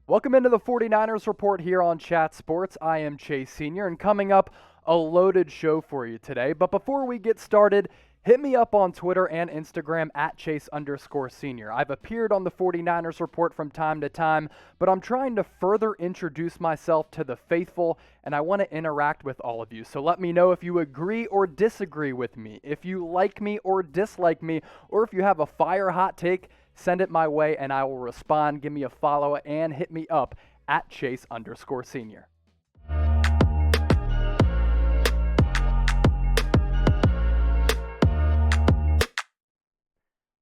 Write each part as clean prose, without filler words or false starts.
Welcome into the 49ers Report here on Chat Sports. I am Chase Sr., and coming up, a loaded show for you today. But before we get started, hit me up on Twitter and Instagram at Chase_Senior. I've appeared on the 49ers Report from time to time, but I'm trying to further introduce myself to the faithful, and I want to interact with all of you. So let me know if you agree or disagree with me, if you like me or dislike me, or if you have a fire hot take. Send it my way and I will respond. Give me a follow and hit me up at Chase_Senior.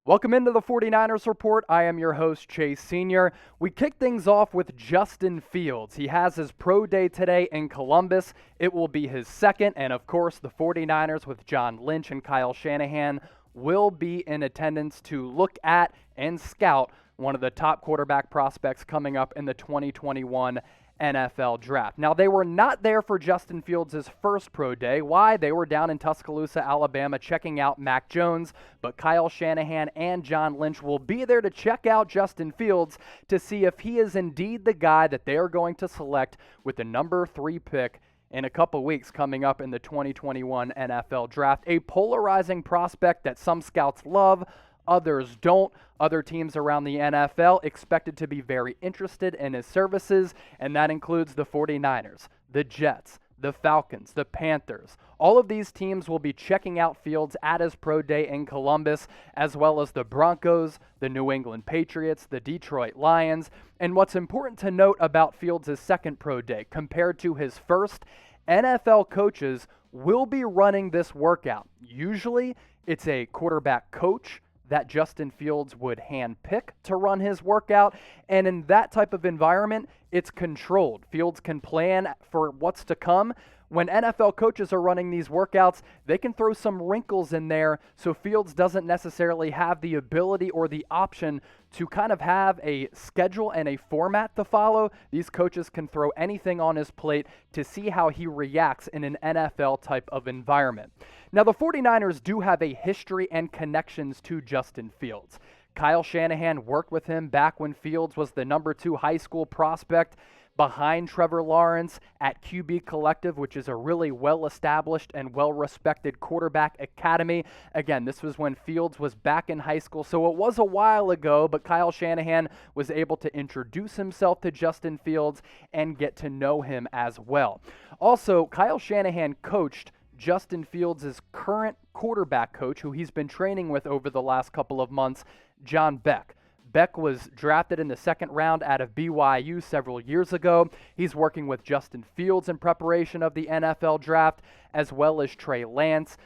Welcome into the 49ers Report. I am your host, Chase Sr. We kick things off with Justin Fields. He has his pro day today in Columbus. It will be his second, and of course, the 49ers with John Lynch and Kyle Shanahan will be in attendance to look at and scout one of the top quarterback prospects coming up in the 2021 NFL Draft. Now, they were not there for Justin Fields' first pro day. Why? They were down in Tuscaloosa, Alabama, checking out Mac Jones, but Kyle Shanahan and John Lynch will be there to check out Justin Fields to see if he is indeed the guy that they are going to select with the number 3 pick in a couple weeks coming up in the 2021 NFL Draft. A polarizing prospect that some scouts love, others don't. Other teams around the NFL expected to be very interested in his services, and that includes the 49ers, the Jets, the Falcons, the Panthers. All of these teams will be checking out Fields at his pro day in Columbus, as well as the Broncos, the New England Patriots, the Detroit Lions. And what's important to note about Fields' second pro day compared to his first, NFL coaches will be running this workout. Usually, it's a quarterback coach that Justin Fields would handpick to run his workout, and in that type of environment, it's controlled. Fields can plan for what's to come. When NFL coaches are running these workouts, they can throw some wrinkles in there, so Fields doesn't necessarily have the ability or the option to kind of have a schedule and a format to follow. These coaches can throw anything on his plate to see how he reacts in an NFL type of environment. Now, the 49ers do have a history and connections to Justin Fields. Kyle Shanahan worked with him back when Fields was the number 2 high school prospect behind Trevor Lawrence at QB Collective, which is a really well-established and well-respected quarterback academy. Again, this was when Fields was back in high school, so it was a while ago, but Kyle Shanahan was able to introduce himself to Justin Fields and get to know him as well. Also, Kyle Shanahan coached Justin Fields' current quarterback coach, who he's been training with over the last couple of months, John Beck. Beck was drafted in the second round out of BYU several years ago. He's working with Justin Fields in preparation of the NFL Draft, as well as Trey Lance.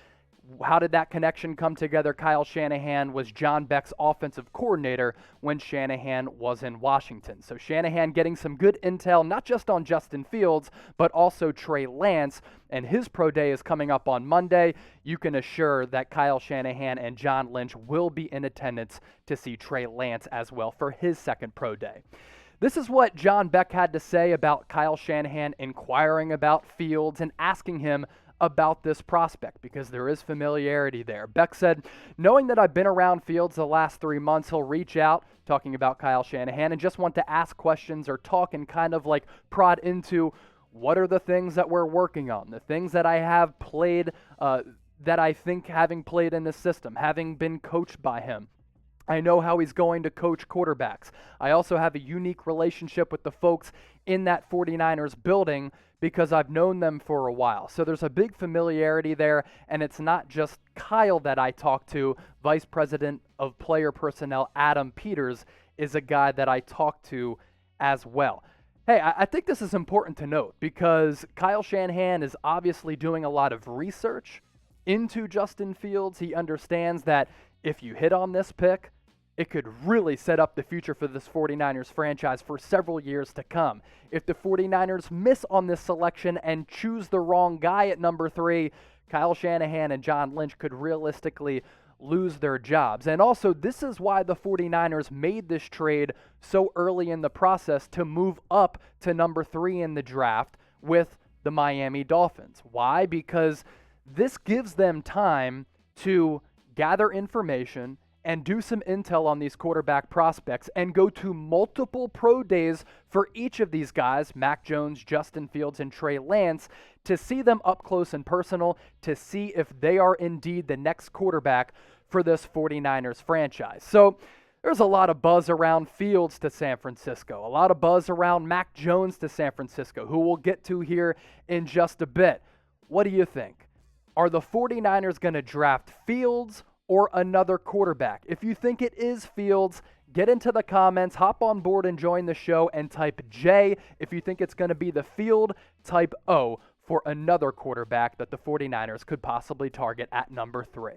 How did that connection come together? Kyle Shanahan was John Beck's offensive coordinator when Shanahan was in Washington. So Shanahan getting some good intel, not just on Justin Fields, but also Trey Lance, and his pro day is coming up on Monday. You can assure that Kyle Shanahan and John Lynch will be in attendance to see Trey Lance as well for his second pro day. This is what John Beck had to say about Kyle Shanahan inquiring about Fields and asking him about this prospect, because there is familiarity there. Beck said, knowing that I've been around Fields the last 3 months, he'll reach out, talking about Kyle Shanahan, and just want to ask questions or talk and kind of like prod into what are the things that we're working on, the things that I have played, that I think having played in this system, having been coached by him. I know how he's going to coach quarterbacks. I also have a unique relationship with the folks in that 49ers building because I've known them for a while. So there's a big familiarity there, and it's not just Kyle that I talk to. Vice President of Player Personnel Adam Peters is a guy that I talk to as well. Hey, I think this is important to note because Kyle Shanahan is obviously doing a lot of research into Justin Fields. He understands that if you hit on this pick, it could really set up the future for this 49ers franchise for several years to come. If the 49ers miss on this selection and choose the wrong guy at number 3, Kyle Shanahan and John Lynch could realistically lose their jobs. And also, this is why the 49ers made this trade so early in the process to move up to number 3 in the draft with the Miami Dolphins. Why? Because this gives them time to gather information and do some intel on these quarterback prospects and go to multiple pro days for each of these guys, Mac Jones, Justin Fields, and Trey Lance, to see them up close and personal, to see if they are indeed the next quarterback for this 49ers franchise. So there's a lot of buzz around Fields to San Francisco, a lot of buzz around Mac Jones to San Francisco, who we'll get to here in just a bit. What do you think? Are the 49ers going to draft Fields or another quarterback? If you think it is Fields, get into the comments, hop on board and join the show, and type J if you think it's going to be the Field, type O for another quarterback that the 49ers could possibly target at number 3.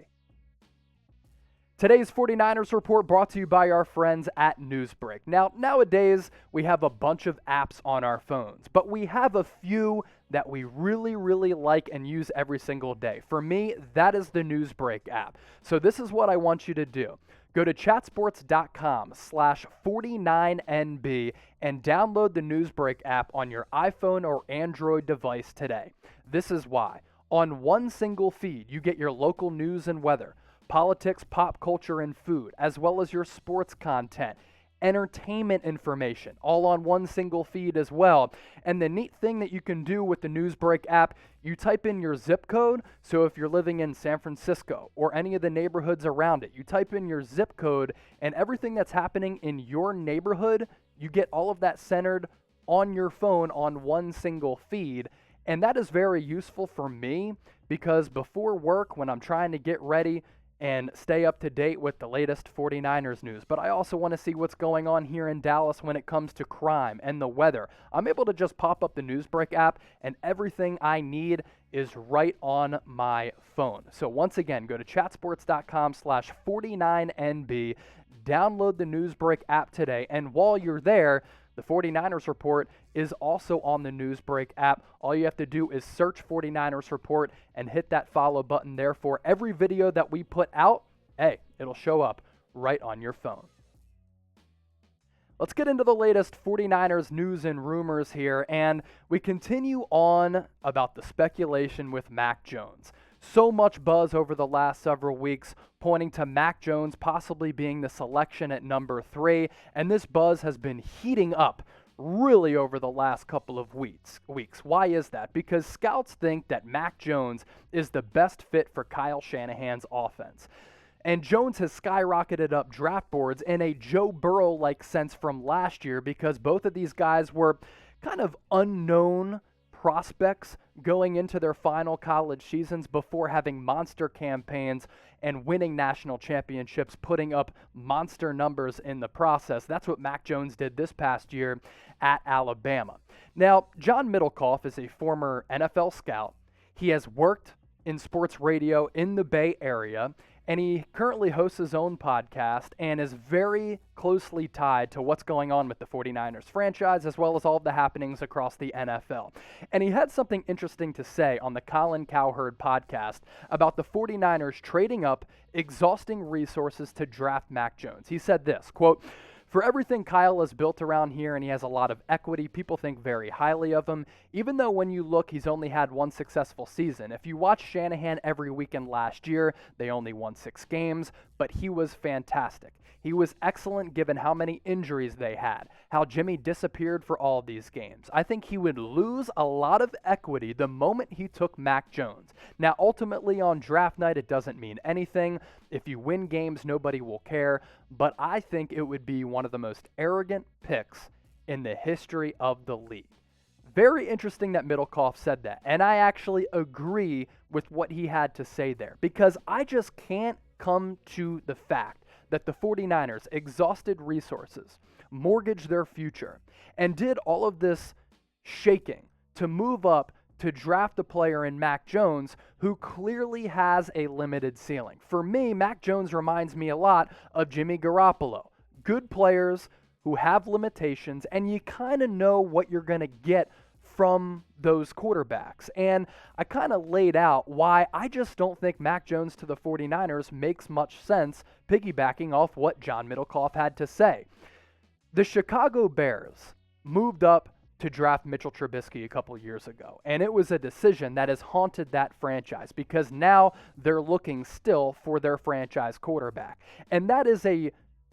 Today's 49ers report brought to you by our friends at Newsbreak. Now, nowadays, we have a bunch of apps on our phones, but we have a few that we really, really like and use every single day. For me, that is the Newsbreak app. So this is what I want you to do. Go to chatsports.com/49NB and download the Newsbreak app on your iPhone or Android device today. This is why. On one single feed, you get your local news and weather, politics, pop culture, and food, as well as your sports content, entertainment information, all on one single feed as well. And the neat thing that you can do with the Newsbreak app, you type in your zip code. So if you're living in San Francisco or any of the neighborhoods around it, you type in your zip code, and everything that's happening in your neighborhood, you get all of that centered on your phone on one single feed. And that is very useful for me because before work, when I'm trying to get ready and stay up to date with the latest 49ers news, but I also want to see what's going on here in Dallas when it comes to crime and the weather, I'm able to just pop up the Newsbreak app, and everything I need is right on my phone. So once again, go to chatsports.com/49NB, download the Newsbreak app today, and while you're there, the 49ers report is also on the Newsbreak app. All you have to do is search 49ers report and hit that follow button there for every video that we put out. Hey, it'll show up right on your phone. Let's get into the latest 49ers news and rumors here, and we continue on about the speculation with Mac Jones. So much buzz over the last several weeks pointing to Mac Jones possibly being the selection at number 3, and this buzz has been heating up really over the last couple of weeks. Why is that? Because scouts think that Mac Jones is the best fit for Kyle Shanahan's offense. And Jones has skyrocketed up draft boards in a Joe Burrow-like sense from last year because both of these guys were kind of unknown prospects going into their final college seasons before having monster campaigns and winning national championships, putting up monster numbers in the process. That's what Mac Jones did this past year at Alabama. Now, John Middlekauff is a former NFL scout. He has worked in sports radio in the Bay Area, and he currently hosts his own podcast and is very closely tied to what's going on with the 49ers franchise as well as all of the happenings across the NFL. And he had something interesting to say on the Colin Cowherd podcast about the 49ers trading up, exhausting resources to draft Mac Jones. He said this, quote, "For everything Kyle has built around here and he has a lot of equity, people think very highly of him, even though when you look, he's only had one successful season. If you watch Shanahan every weekend last year, they only won 6 games, but he was fantastic. He was excellent given how many injuries they had, how Jimmy disappeared for all these games. I think he would lose a lot of equity the moment he took Mac Jones. Now, ultimately on draft night, it doesn't mean anything. If you win games, nobody will care, but I think it would be one of the most arrogant picks in the history of the league." Very interesting that Middlekauff said that, and I actually agree with what he had to say there, because I just can't come to the fact that the 49ers exhausted resources, mortgaged their future, and did all of this shaking to move up to draft a player in Mac Jones who clearly has a limited ceiling. For me, Mac Jones reminds me a lot of Jimmy Garoppolo. Good players who have limitations, and you kind of know what you're going to get from those quarterbacks. And I kind of laid out why I just don't think Mac Jones to the 49ers makes much sense, piggybacking off what John Middlekauff had to say. The Chicago Bears moved up to draft Mitchell Trubisky a couple years ago. And it was a decision that has haunted that franchise because now they're looking still for their franchise quarterback. And that is a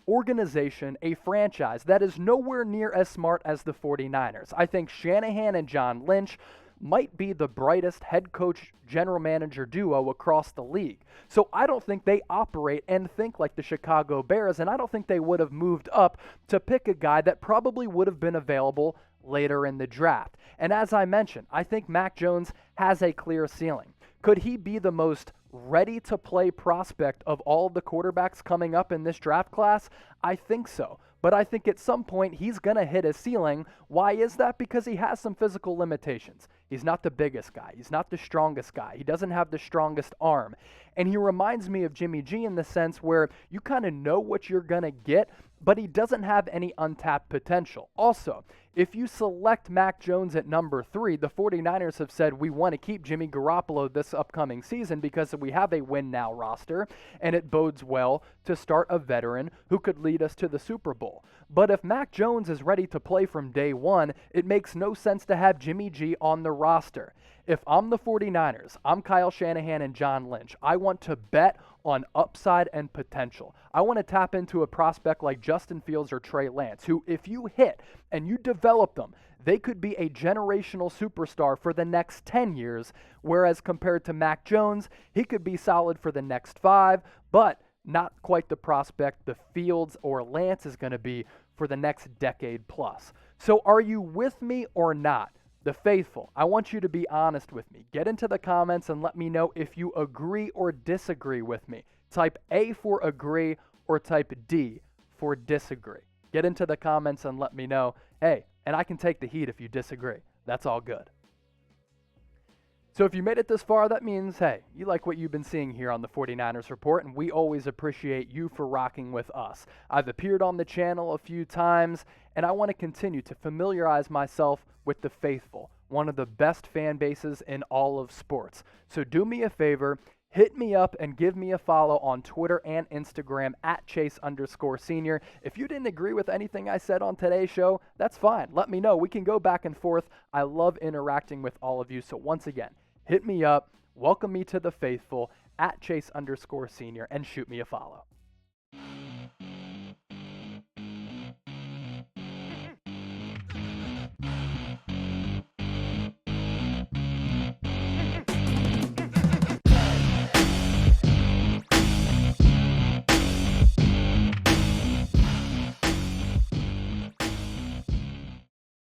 organization, a franchise that is nowhere near as smart as the 49ers. I think Shanahan and John Lynch might be the brightest head coach general manager duo across the league. So I don't think they operate and think like the Chicago Bears, and I don't think they would have moved up to pick a guy that probably would have been available later in the draft. And as I mentioned, I think Mac Jones has a clear ceiling. Could he be the most ready-to-play prospect of all of the quarterbacks coming up in this draft class? I think so. But I think at some point he's going to hit a ceiling. Why is that? Because he has some physical limitations. He's not the biggest guy. He's not the strongest guy. He doesn't have the strongest arm. And he reminds me of Jimmy G in the sense where you kind of know what you're going to get, but he doesn't have any untapped potential. Also, if you select Mac Jones at number 3, the 49ers have said we want to keep Jimmy Garoppolo this upcoming season because we have a win-now roster, and it bodes well to start a veteran who could lead us to the Super Bowl. But if Mac Jones is ready to play from day one, it makes no sense to have Jimmy G on the roster. If I'm the 49ers, I'm Kyle Shanahan and John Lynch. I want to bet on upside and potential. I want to tap into a prospect like Justin Fields or Trey Lance, who if you hit and you develop them, they could be a generational superstar for the next 10 years, whereas compared to Mac Jones, he could be solid for the next 5, but not quite the prospect the Fields or Lance is going to be for the next decade plus. So are you with me or not? The faithful, I want you to be honest with me. Get into the comments and let me know if you agree or disagree with me. Type A for agree or type D for disagree. Get into the comments and let me know. Hey, and I can take the heat if you disagree. That's all good. So if you made it this far, that means, hey, you like what you've been seeing here on the 49ers Report, and we always appreciate you for rocking with us. I've appeared on the channel a few times, and I want to continue to familiarize myself with the faithful, one of the best fan bases in all of sports. So do me a favor, hit me up and give me a follow on Twitter and Instagram at Chase_Senior. If you didn't agree with anything I said on today's show, that's fine. Let me know. We can go back and forth. I love interacting with all of you. So once again, hit me up, welcome me to the faithful at Chase_Senior, and shoot me a follow.